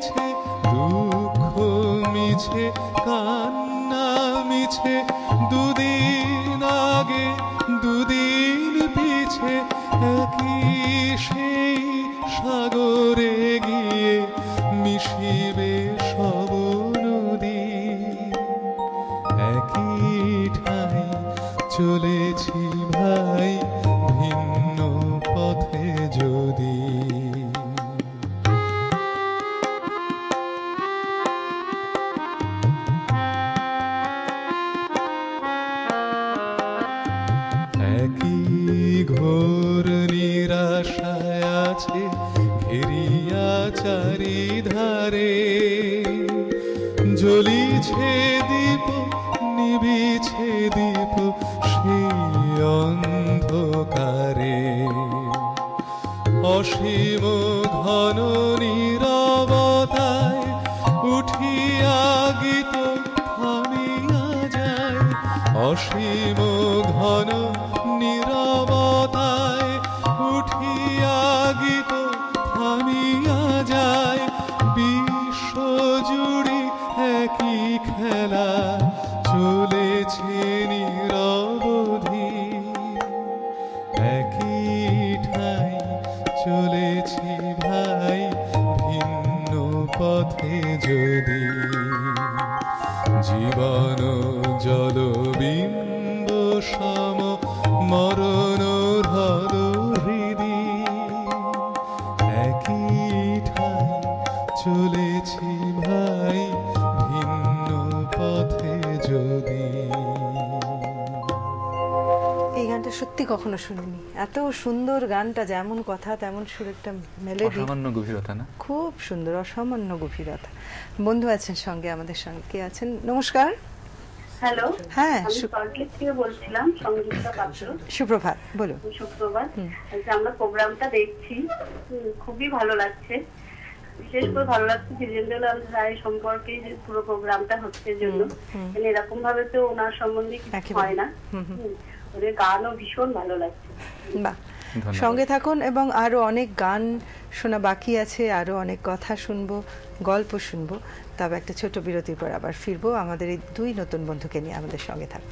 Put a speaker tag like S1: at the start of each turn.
S1: মিছে, দুঃখ মিছে, কান্না মিছে, দুদিন আগে দুদিন পিছে একই সেই সাগরে গিয়ে মিশিবে সব নদী। একই ঠাই চলেছি ভাই, ভিন্ন পথে যদি। একই ঘোর নিরাশায় আছে ঘেরিয়া চারিধারে, জ্বলিছে দীপ নিবিছে দীপ সেই অন্ধকারে। অসীম ঘন নীরবতায় উঠিয়া গীত থামিয়া যায়, অসীম ঘন নীরবতায় উঠিয়া গীত থামিয়া যায়। বিশ্ব জুড়ে একই খেলা চলেছে নিরবধি, একই ঠাই চলেছি ভাই, ভিন্ন পথে যদি। জীবন জলবিম্ব সম মরণ হ্রদ হৃদি, একই ঠাই চলেছি ভাই, ভিন্ন পথে যদি।
S2: এই গানটা সত্যি কখনো শুনিনি, এত সুন্দর গানটা, যেমন কথা তেমন সুর, একটা মেলোডি,
S3: অসামান্য গভীরতা না?
S2: খুব সুন্দর, অসামান্য গভীরতা। বন্ধু আছেন সঙ্গে, আমাদের সঙ্গে কে আছেন? নমস্কার।
S4: হ্যালো,
S2: হ্যাঁ,
S4: আমি সল্টলেক থেকে বলছিলাম, সংযুক্তা পাত্র।
S2: সুপ্রভাত, বলুন।
S4: সুপ্রভাত। আমরা প্রোগ্রামটা দেখছি, খুবই ভালো লাগছে। বিশেষ করে ভালো লাগছে ধীরেন্দ্রলাল রায় সম্পর্কে যে পুরো প্রোগ্রামটা হচ্ছে জন্য, মানে এরকম ভাবে তো ওনার সম্বন্ধে কিছু হয় না। ওদের গানও ভীষণ ভালো লাগছে।
S2: বাহ, সঙ্গে থাকুন, এবং আরো অনেক গান শোনা বাকি আছে, আরো অনেক কথা শুনবো, গল্প শুনবো। তবে একটা ছোট বিরতির পর আবার ফিরবো আমাদের এই দুই নতুন বন্ধুকে নিয়ে। আমাদের সঙ্গে থাকুন।